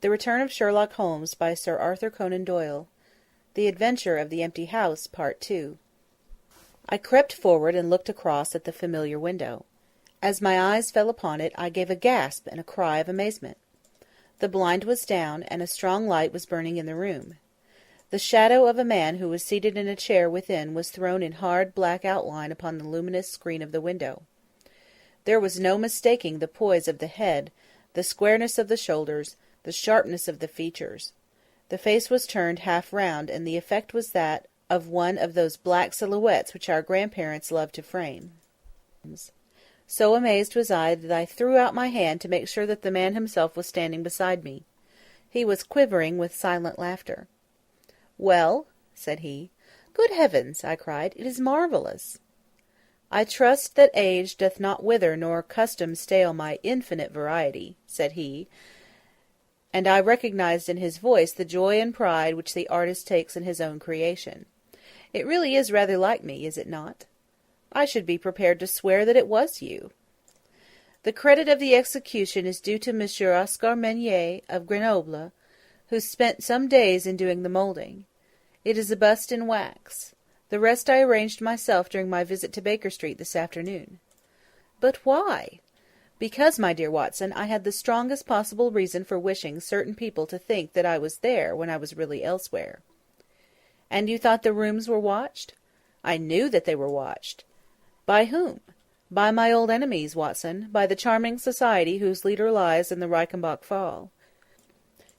The Return of Sherlock Holmes by Sir Arthur Conan Doyle. The Adventure of the Empty House, Part 2. I crept forward and looked across at the familiar window. As my eyes fell upon it, I gave a gasp and a cry of amazement. The blind was down, and a strong light was burning in the room. The shadow of a man who was seated in a chair within was thrown in hard black outline upon the luminous screen of the window. There was no mistaking the poise of the head, the squareness of the shoulders, the sharpness of the features. The face was turned half round, and the effect was that of one of those black silhouettes which our grandparents loved to frame. So amazed was I that I threw out my hand to make sure that the man himself was standing beside me. He was quivering with silent laughter. "Well?" said he. "Good heavens!" I cried. "It is marvellous!" "I trust that age doth not wither nor custom stale my infinite variety," said he, and I recognized in his voice the joy and pride which the artist takes in his own creation. "It really is rather like me, is it not? I should be prepared to swear that it was you. The credit of the execution is due to Monsieur Oscar Meunier of Grenoble, who spent some days in doing the moulding. It is a bust in wax. The rest I arranged myself during my visit to Baker Street this afternoon." "But why?" "Because, my dear Watson, I had the strongest possible reason for wishing certain people to think that I was there when I was really elsewhere." "And you thought the rooms were watched?" "I knew that they were watched." "By whom?" "By my old enemies, Watson, by the charming society whose leader lies in the Reichenbach Falls.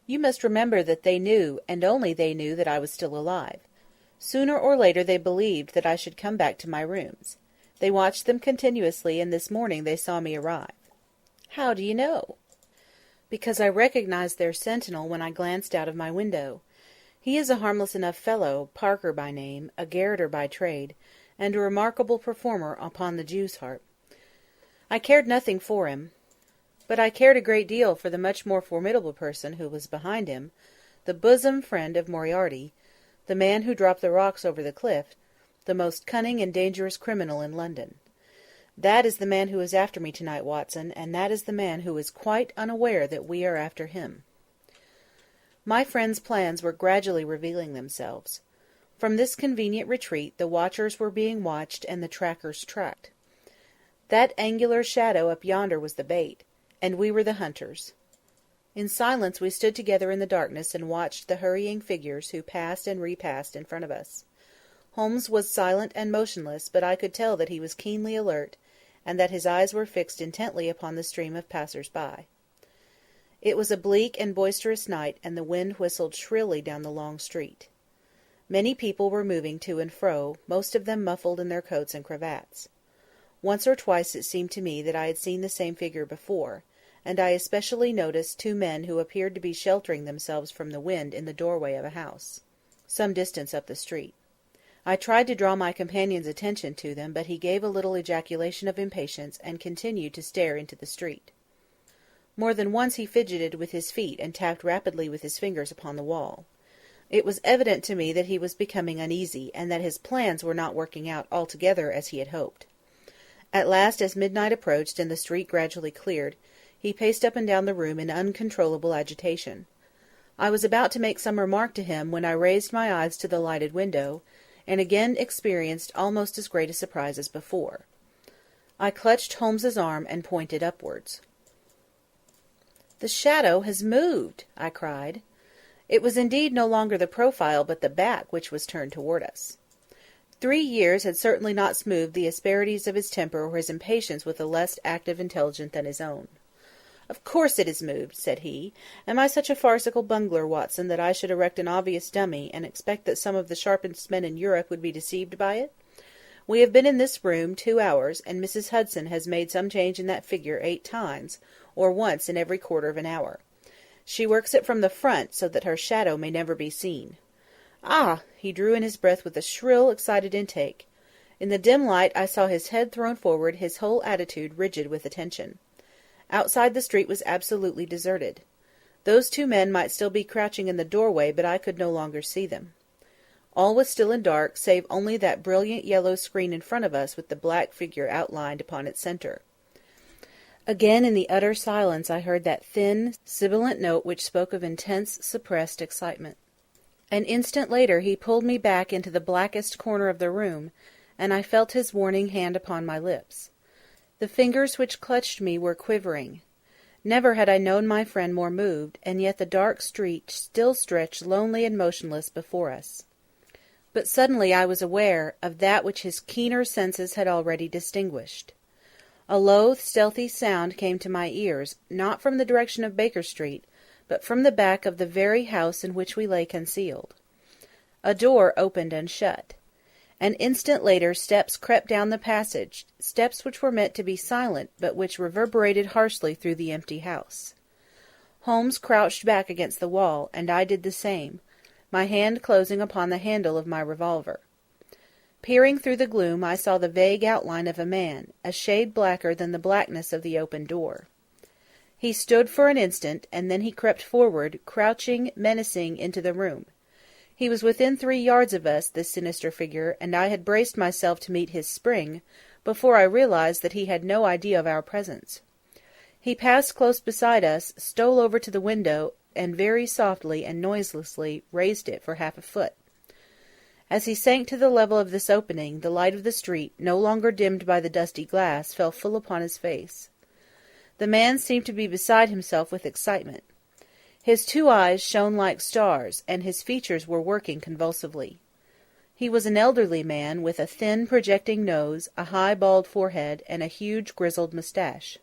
You must remember that they knew, and only they knew, that I was still alive. Sooner or later they believed that I should come back to my rooms. They watched them continuously, and this morning they saw me arrive." "How do you know?" "Because I recognized their sentinel when I glanced out of my window. He is a harmless enough fellow, Parker by name, a garroter by trade, and a remarkable performer upon the Jew's harp. I cared nothing for him, but I cared a great deal for the much more formidable person who was behind him, the bosom friend of Moriarty, the man who dropped the rocks over the cliff, the most cunning and dangerous criminal in London. That is the man who is after me tonight, Watson, and that is the man who is quite unaware that we are after him." My friend's plans were gradually revealing themselves. From this convenient retreat the watchers were being watched and the trackers tracked. That angular shadow up yonder was the bait, and we were the hunters. In silence we stood together in the darkness and watched the hurrying figures who passed and repassed in front of us. Holmes was silent and motionless, but I could tell that he was keenly alert, and that his eyes were fixed intently upon the stream of passers-by. It was a bleak and boisterous night, and the wind whistled shrilly down the long street. Many people were moving to and fro, most of them muffled in their coats and cravats. Once or twice it seemed to me that I had seen the same figure before, and I especially noticed two men who appeared to be sheltering themselves from the wind in the doorway of a house, some distance up the street. I tried to draw my companion's attention to them, but he gave a little ejaculation of impatience, and continued to stare into the street. More than once he fidgeted with his feet and tapped rapidly with his fingers upon the wall. It was evident to me that he was becoming uneasy, and that his plans were not working out altogether as he had hoped. At last, as midnight approached and the street gradually cleared, he paced up and down the room in uncontrollable agitation. I was about to make some remark to him when I raised my eyes to the lighted window, and again experienced almost as great a surprise as before. I clutched Holmes's arm and pointed upwards. "The shadow has moved!" I cried. It was indeed no longer the profile but the back which was turned toward us. 3 years had certainly not smoothed the asperities of his temper or his impatience with a less active intelligence than his own. "Of course it is moved," said he. "Am I such a farcical bungler, Watson, that I should erect an obvious dummy, and expect that some of the sharpest men in Europe would be deceived by it? We have been in this room 2 hours, and Mrs. Hudson has made some change in that figure 8 times, or once in every quarter of an hour. She works it from the front, so that her shadow may never be seen. Ah!" He drew in his breath with a shrill, excited intake. In the dim light I saw his head thrown forward, his whole attitude rigid with attention. Outside the street was absolutely deserted. Those 2 men might still be crouching in the doorway, but I could no longer see them. All was still and dark, save only that brilliant yellow screen in front of us with the black figure outlined upon its centre. Again in the utter silence I heard that thin, sibilant note which spoke of intense, suppressed excitement. An instant later he pulled me back into the blackest corner of the room, and I felt his warning hand upon my lips. The fingers which clutched me were quivering. Never had I known my friend more moved, and yet the dark street still stretched lonely and motionless before us. But suddenly I was aware of that which his keener senses had already distinguished. A low, stealthy sound came to my ears, not from the direction of Baker Street, but from the back of the very house in which we lay concealed. A door opened and shut. An instant later steps crept down the passage, steps which were meant to be silent, but which reverberated harshly through the empty house. Holmes crouched back against the wall, and I did the same, my hand closing upon the handle of my revolver. Peering through the gloom, I saw the vague outline of a man, a shade blacker than the blackness of the open door. He stood for an instant, and then he crept forward, crouching, menacing, into the room. He was within 3 yards of us, this sinister figure, and I had braced myself to meet his spring, before I realized that he had no idea of our presence. He passed close beside us, stole over to the window, and very softly and noiselessly raised it for half a foot. As he sank to the level of this opening, the light of the street, no longer dimmed by the dusty glass, fell full upon his face. The man seemed to be beside himself with excitement. His 2 eyes shone like stars, and his features were working convulsively. He was an elderly man, with a thin, projecting nose, a high, bald forehead, and a huge, grizzled moustache.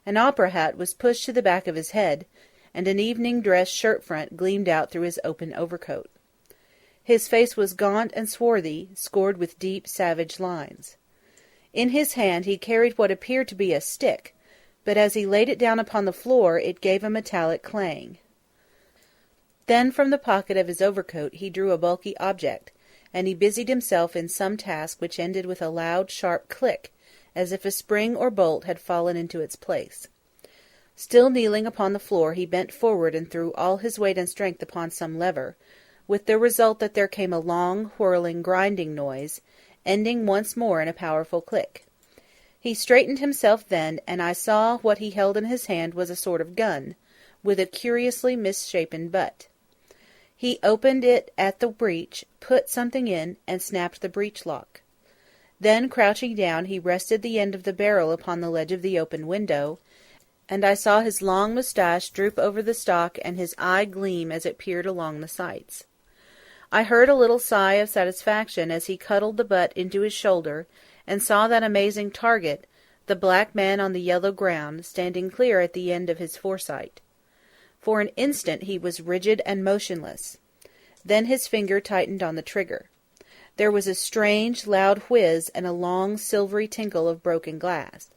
An opera hat was pushed to the back of his head, and an evening dress shirt-front gleamed out through his open overcoat. His face was gaunt and swarthy, scored with deep, savage lines. In his hand he carried what appeared to be a stick, but as he laid it down upon the floor it gave a metallic clang. Then from the pocket of his overcoat he drew a bulky object, and he busied himself in some task which ended with a loud, sharp click, as if a spring or bolt had fallen into its place. Still kneeling upon the floor, he bent forward and threw all his weight and strength upon some lever, with the result that there came a long, whirling, grinding noise, ending once more in a powerful click. He straightened himself then, and I saw what he held in his hand was a sort of gun, with a curiously misshapen butt. He opened it at the breech, put something in, and snapped the breech lock. Then, crouching down, he rested the end of the barrel upon the ledge of the open window, and I saw his long moustache droop over the stock and his eye gleam as it peered along the sights. I heard a little sigh of satisfaction as he cuddled the butt into his shoulder, and saw that amazing target, the black man on the yellow ground, standing clear at the end of his foresight. For an instant he was rigid and motionless. Then his finger tightened on the trigger. There was a strange, loud whiz and a long, silvery tinkle of broken glass.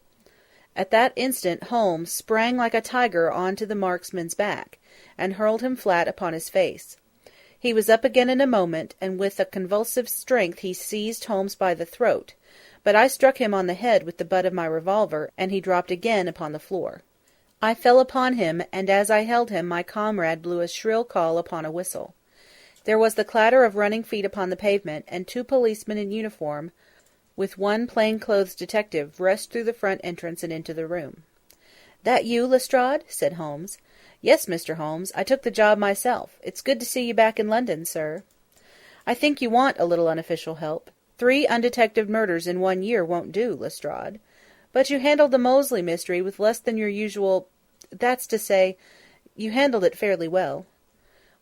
At that instant Holmes sprang like a tiger on to the marksman's back, and hurled him flat upon his face. He was up again in a moment, and with a convulsive strength he seized Holmes by the throat, but I struck him on the head with the butt of my revolver, and he dropped again upon the floor. I fell upon him, and as I held him my comrade blew a shrill call upon a whistle. There was the clatter of running feet upon the pavement, and 2 policemen in uniform, with 1 plain-clothes detective, rushed through the front entrance and into the room. "That you, Lestrade?" said Holmes. "Yes, Mr. Holmes. I took the job myself. It's good to see you back in London, sir." "I think you want a little unofficial help. 3 undetected murders in 1 year won't do, Lestrade. But you handled the Molesley mystery with less than your usual—that's to say, you handled it fairly well."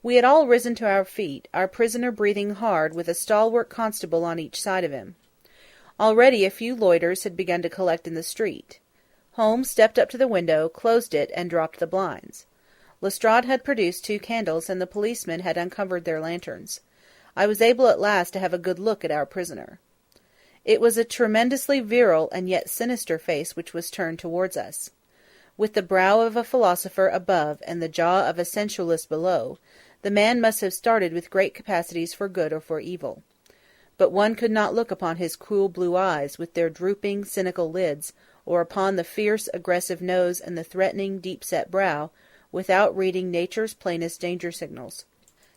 We had all risen to our feet, our prisoner breathing hard, with a stalwart constable on each side of him. Already a few loiterers had begun to collect in the street. Holmes stepped up to the window, closed it, and dropped the blinds. Lestrade had produced 2 candles, and the policemen had uncovered their lanterns. I was able at last to have a good look at our prisoner. It was a tremendously virile and yet sinister face which was turned towards us. With the brow of a philosopher above and the jaw of a sensualist below, the man must have started with great capacities for good or for evil. But one could not look upon his cruel blue eyes, with their drooping, cynical lids, or upon the fierce, aggressive nose and the threatening, deep-set brow, without reading nature's plainest danger signals.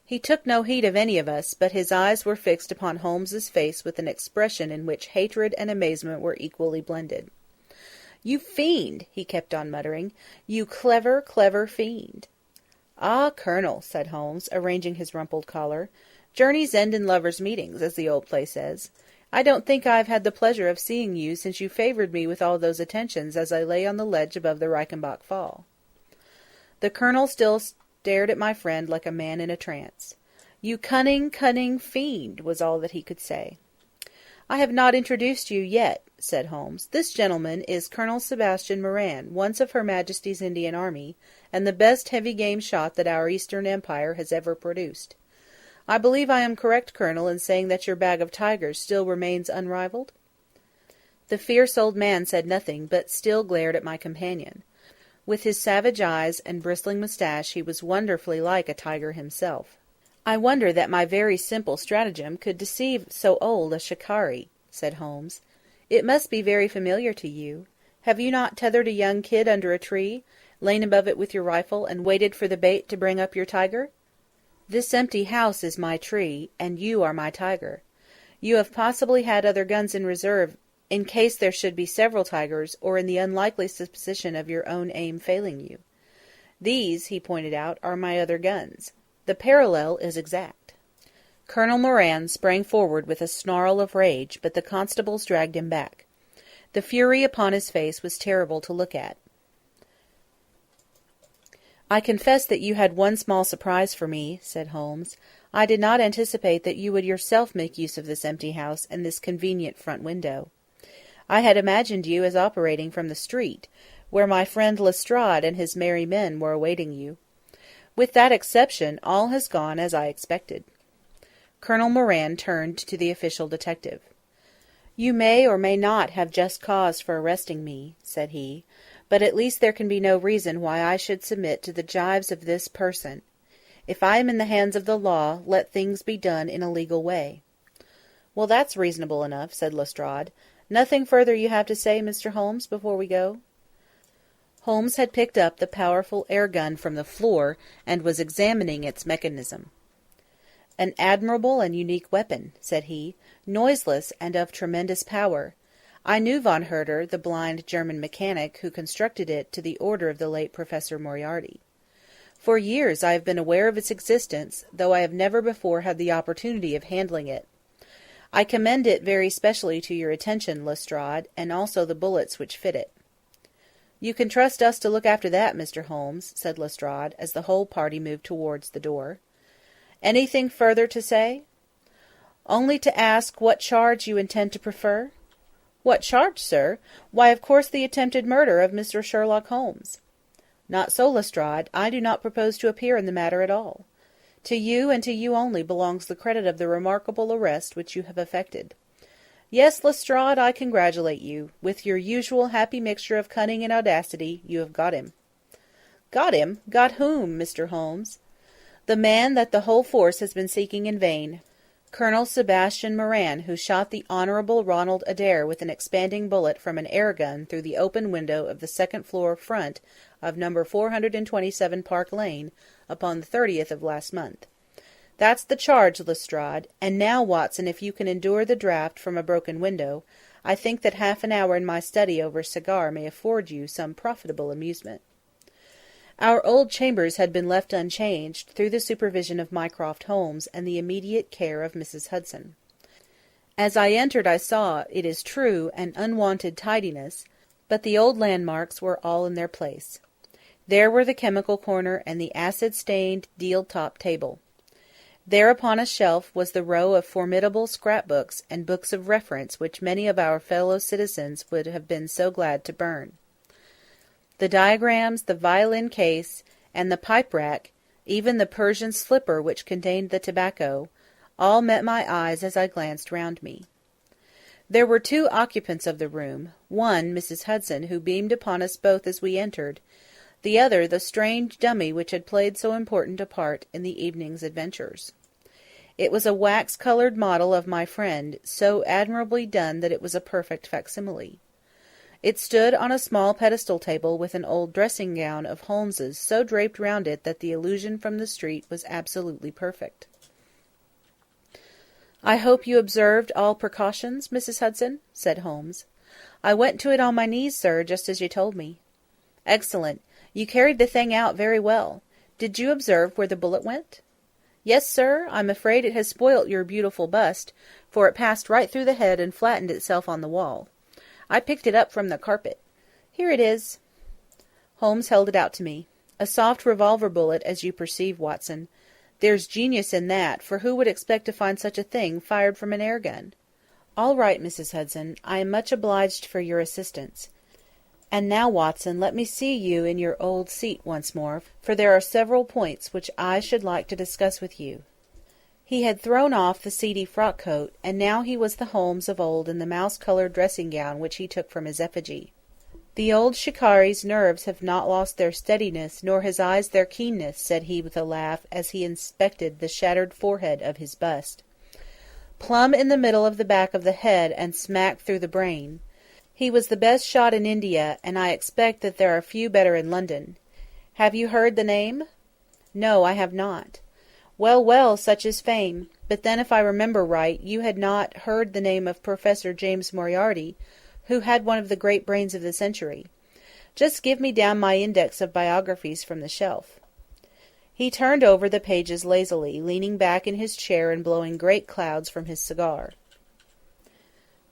He took no heed of any of us, but his eyes were fixed upon Holmes's face with an expression in which hatred and amazement were equally blended. "You fiend!" he kept on muttering. "You clever, clever fiend!" "Ah, Colonel," said Holmes, arranging his rumpled collar, "journeys end in lovers' meetings, as the old play says. I don't think I have had the pleasure of seeing you since you favoured me with all those attentions as I lay on the ledge above the Reichenbach Fall." The Colonel still stared at my friend like a man in a trance. "You cunning, cunning fiend," was all that he could say. "I have not introduced you yet," said Holmes. "This gentleman is Colonel Sebastian Moran, once of Her Majesty's Indian Army, and the best heavy game shot that our Eastern Empire has ever produced. I believe I am correct, Colonel, in saying that your bag of tigers still remains unrivalled?" The fierce old man said nothing, but still glared at my companion. With his savage eyes and bristling moustache he was wonderfully like a tiger himself. "I wonder that my very simple stratagem could deceive so old a shikari," said Holmes. "It must be very familiar to you. Have you not tethered a young kid under a tree, lain above it with your rifle, and waited for the bait to bring up your tiger? This empty house is my tree, and you are my tiger. You have possibly had other guns in reserve, in case there should be several tigers, or in the unlikely supposition of your own aim failing you. These," he pointed out, "are my other guns. The parallel is exact." Colonel Moran sprang forward with a snarl of rage, but the constables dragged him back. The fury upon his face was terrible to look at. "I confess that you had one small surprise for me," said Holmes. "I did not anticipate that you would yourself make use of this empty house and this convenient front window. I had imagined you as operating from the street, where my friend Lestrade and his merry men were awaiting you. With that exception, all has gone as I expected." Colonel Moran turned to the official detective. "You may or may not have just cause for arresting me," said he, "but at least there can be no reason why I should submit to the gibes of this person. If I am in the hands of the law, let things be done in a legal way." "Well, that's reasonable enough," said Lestrade. "Nothing further you have to say, Mr. Holmes, before we go?" Holmes had picked up the powerful air-gun from the floor and was examining its mechanism. "An admirable and unique weapon," said he, "noiseless and of tremendous power. I knew von Herder, the blind German mechanic, who constructed it to the order of the late Professor Moriarty. For years I have been aware of its existence, though I have never before had the opportunity of handling it. I commend it very specially to your attention, Lestrade, and also the bullets which fit it." "You can trust us to look after that, Mr. Holmes," said Lestrade, as the whole party moved towards the door. "Anything further to say?" "Only to ask what charge you intend to prefer?" "What charge, sir? Why, of course, the attempted murder of Mr. Sherlock Holmes." "Not so, Lestrade. I do not propose to appear in the matter at all. To you, and to you only, belongs the credit of the remarkable arrest which you have effected. Yes, Lestrade, I congratulate you. With your usual happy mixture of cunning and audacity, you have got him." "Got him? Got whom, Mr. Holmes?" "The man that the whole force has been seeking in vain. Colonel Sebastian Moran, who shot the Honourable Ronald Adair with an expanding bullet from an air-gun through the open window of the second-floor front of No. 427 Park Lane upon the 30th of last month. That's the charge, Lestrade. And now, Watson, if you can endure the draught from a broken window, I think that half an hour in my study over a cigar may afford you some profitable amusement." Our old chambers had been left unchanged, through the supervision of Mycroft Holmes and the immediate care of Mrs. Hudson. As I entered I saw, it is true, an unwonted tidiness, but the old landmarks were all in their place. There were the chemical corner and the acid-stained deal-top table. There upon a shelf was the row of formidable scrap-books and books of reference which many of our fellow citizens would have been so glad to burn. The diagrams, the violin case, and the pipe-rack, even the Persian slipper which contained the tobacco, all met my eyes as I glanced round me. There were two occupants of the room, one Mrs. Hudson, who beamed upon us both as we entered, the other the strange dummy which had played so important a part in the evening's adventures. It was a wax-coloured model of my friend, so admirably done that it was a perfect facsimile. It stood on a small pedestal table with an old dressing-gown of Holmes's so draped round it that the illusion from the street was absolutely perfect. "I hope you observed all precautions, Mrs. Hudson?" said Holmes. I went to it on my knees, sir, just as you told me. Excellent. You carried the thing out very well. Did you observe where the bullet went? Yes, sir. I'm afraid it has spoilt your beautiful bust, for it passed right through the head and flattened itself on the wall. I picked it up from the carpet. Here it is. Holmes held it out to me. A soft revolver bullet, as you perceive, Watson. There's genius in that, for who would expect to find such a thing fired from an air-gun? All right, Mrs. Hudson. I am much obliged for your assistance. And now, Watson, let me see you in your old seat once more, for there are several points which I should like to discuss with you. He had thrown off the seedy frock-coat, and now he was the Holmes of old in the mouse-coloured dressing-gown which he took from his effigy. The old shikari's nerves have not lost their steadiness, nor his eyes their keenness, said he with a laugh, as he inspected the shattered forehead of his bust. Plumb in the middle of the back of the head, and smack through the brain. He was the best shot in India, and I expect that there are few better in London. Have you heard the name? No, I have not. Well, well, such is fame. But then, if I remember right, you had not heard the name of Professor James Moriarty, who had one of the great brains of the century. Just give me down my index of biographies from the shelf. He turned over the pages lazily, leaning back in his chair and blowing great clouds from his cigar.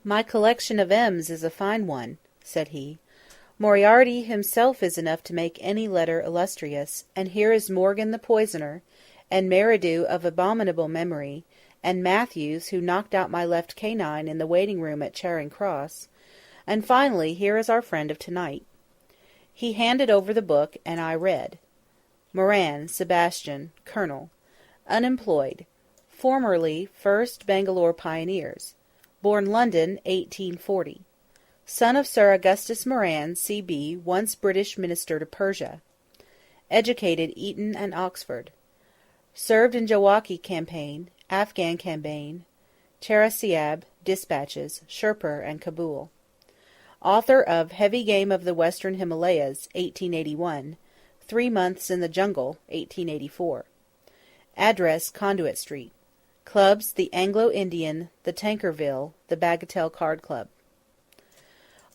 My collection of M's is a fine one, said he. Moriarty himself is enough to make any letter illustrious, and here is Morgan the poisoner, and Meridew of abominable memory, and Matthews, who knocked out my left canine in the waiting-room at Charing Cross, and finally here is our friend of tonight. He handed over the book, and I read. Moran, Sebastian, Colonel. Unemployed. Formerly 1st Bangalore Pioneers. Born London, 1840. Son of Sir Augustus Moran, C.B., once British Minister to Persia. Educated Eton and Oxford. Served in Jawaki campaign, Afghan campaign, Charasiab, Dispatches, Sherpur, and Kabul. Author of Heavy Game of the Western Himalayas, 1881, 3 Months in the Jungle, 1884. Address Conduit Street. Clubs the Anglo-Indian, the Tankerville, the Bagatelle Card Club.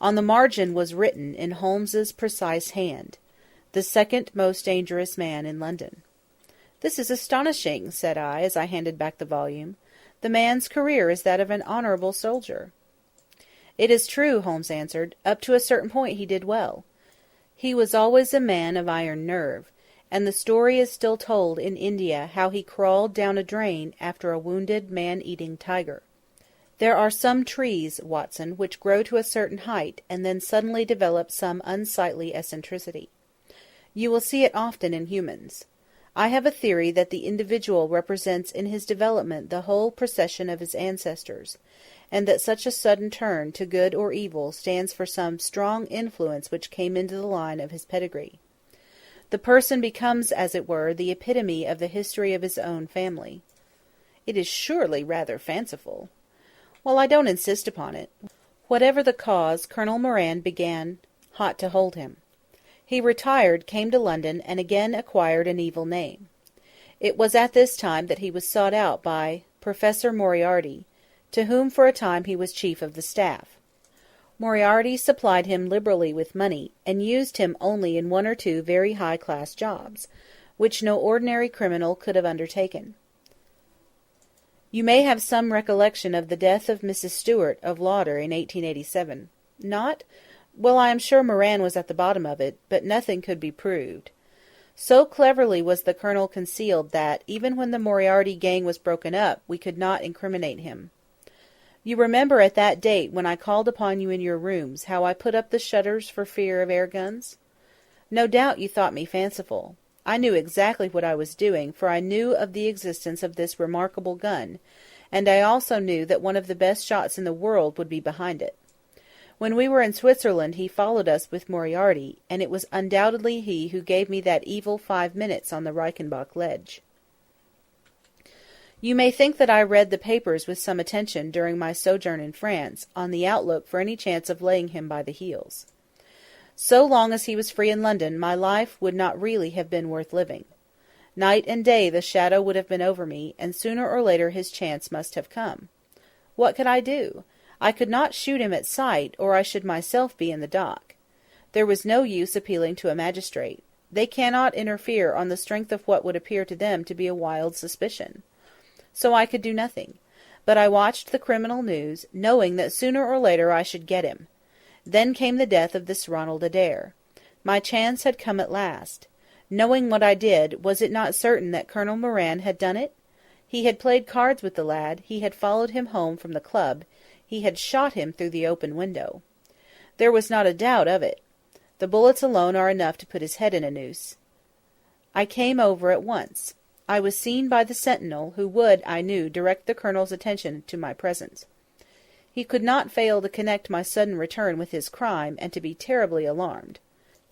On the margin was written in Holmes's precise hand, "The second most dangerous man in London." "This is astonishing," said I, as I handed back the volume. "The man's career is that of an honourable soldier." "It is true," Holmes answered. "Up to a certain point he did well. He was always a man of iron nerve, and the story is still told in India how he crawled down a drain after a wounded man-eating tiger. There are some trees, Watson, which grow to a certain height, and then suddenly develop some unsightly eccentricity. You will see it often in humans. I have a theory that the individual represents in his development the whole procession of his ancestors, and that such a sudden turn to good or evil stands for some strong influence which came into the line of his pedigree. The person becomes, as it were, the epitome of the history of his own family. It is surely rather fanciful. Well, I don't insist upon it. Whatever the cause, Colonel Moran began hot to hold him. He retired, came to London, and again acquired an evil name. It was at this time that he was sought out by Professor Moriarty, to whom for a time he was chief of the staff. Moriarty supplied him liberally with money, and used him only in 1 or 2 very high-class jobs, which no ordinary criminal could have undertaken. You may have some recollection of the death of Mrs. Stewart of Lauder in 1887. Not? Well, I am sure Moran was at the bottom of it, but nothing could be proved. So cleverly was the colonel concealed that, even when the Moriarty gang was broken up, we could not incriminate him. You remember at that date, when I called upon you in your rooms, how I put up the shutters for fear of air-guns? No doubt you thought me fanciful. I knew exactly what I was doing, for I knew of the existence of this remarkable gun, and I also knew that one of the best shots in the world would be behind it. When we were in Switzerland he followed us with Moriarty, and it was undoubtedly he who gave me that evil 5 minutes on the Reichenbach ledge. You may think that I read the papers with some attention during my sojourn in France, on the outlook for any chance of laying him by the heels. So long as he was free in London, my life would not really have been worth living. Night and day the shadow would have been over me, and sooner or later his chance must have come. What could I do? I could not shoot him at sight, or I should myself be in the dock. There was no use appealing to a magistrate. They cannot interfere on the strength of what would appear to them to be a wild suspicion. So I could do nothing. But I watched the criminal news, knowing that sooner or later I should get him. Then came the death of this Ronald Adair. My chance had come at last. Knowing what I did, was it not certain that Colonel Moran had done it? He had played cards with the lad, he had followed him home from the club, he had shot him through the open window. There was not a doubt of it. The bullets alone are enough to put his head in a noose. I came over at once. I was seen by the sentinel, who would, I knew, direct the Colonel's attention to my presence. He could not fail to connect my sudden return with his crime, and to be terribly alarmed.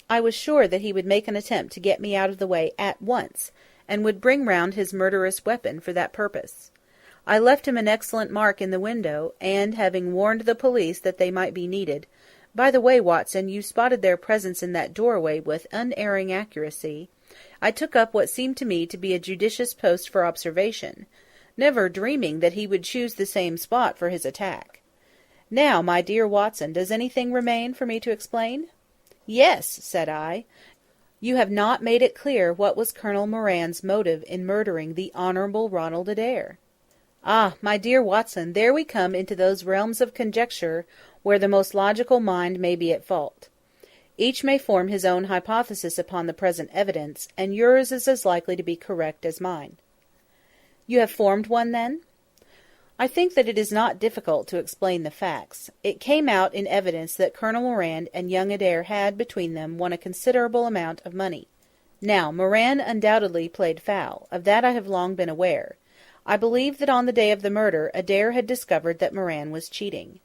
I was sure that he would make an attempt to get me out of the way at once, and would bring round his murderous weapon for that purpose. I left him an excellent mark in the window, and, having warned the police that they might be needed— by the way, Watson, you spotted their presence in that doorway with unerring accuracy— I took up what seemed to me to be a judicious post for observation, never dreaming that he would choose the same spot for his attack. Now, my dear Watson, does anything remain for me to explain? Yes, said I. You have not made it clear what was Colonel Moran's motive in murdering the Honourable Ronald Adair. Ah, my dear Watson, there we come into those realms of conjecture where the most logical mind may be at fault. Each may form his own hypothesis upon the present evidence, and yours is as likely to be correct as mine. You have formed one, then? I think that it is not difficult to explain the facts. It came out in evidence that Colonel Moran and young Adair had, between them, won a considerable amount of money. Now, Moran undoubtedly played foul. Of that I have long been aware. I believe that on the day of the murder Adair had discovered that Moran was cheating.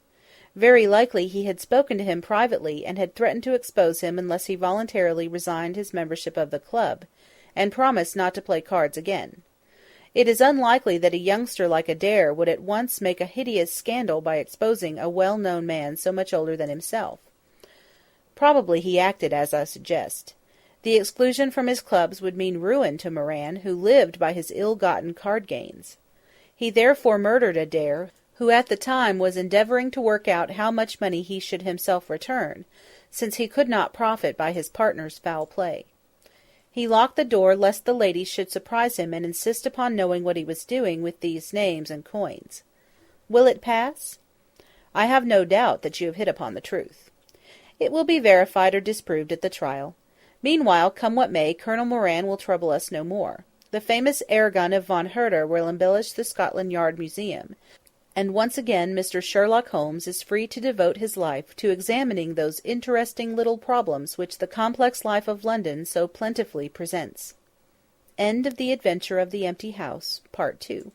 Very likely he had spoken to him privately, and had threatened to expose him unless he voluntarily resigned his membership of the club, and promised not to play cards again. It is unlikely that a youngster like Adair would at once make a hideous scandal by exposing a well-known man so much older than himself. Probably he acted as I suggest. The exclusion from his clubs would mean ruin to Moran, who lived by his ill-gotten card gains. He therefore murdered Adair, who at the time was endeavouring to work out how much money he should himself return, since he could not profit by his partner's foul play. He locked the door lest the ladies should surprise him and insist upon knowing what he was doing with these names and coins. Will it pass? I have no doubt that you have hit upon the truth. It will be verified or disproved at the trial. Meanwhile, come what may, Colonel Moran will trouble us no more. The famous air-gun of von Herder will embellish the Scotland Yard Museum, and once again Mr. Sherlock Holmes is free to devote his life to examining those interesting little problems which the complex life of London so plentifully presents. End of The Adventure of the Empty House, Part 2.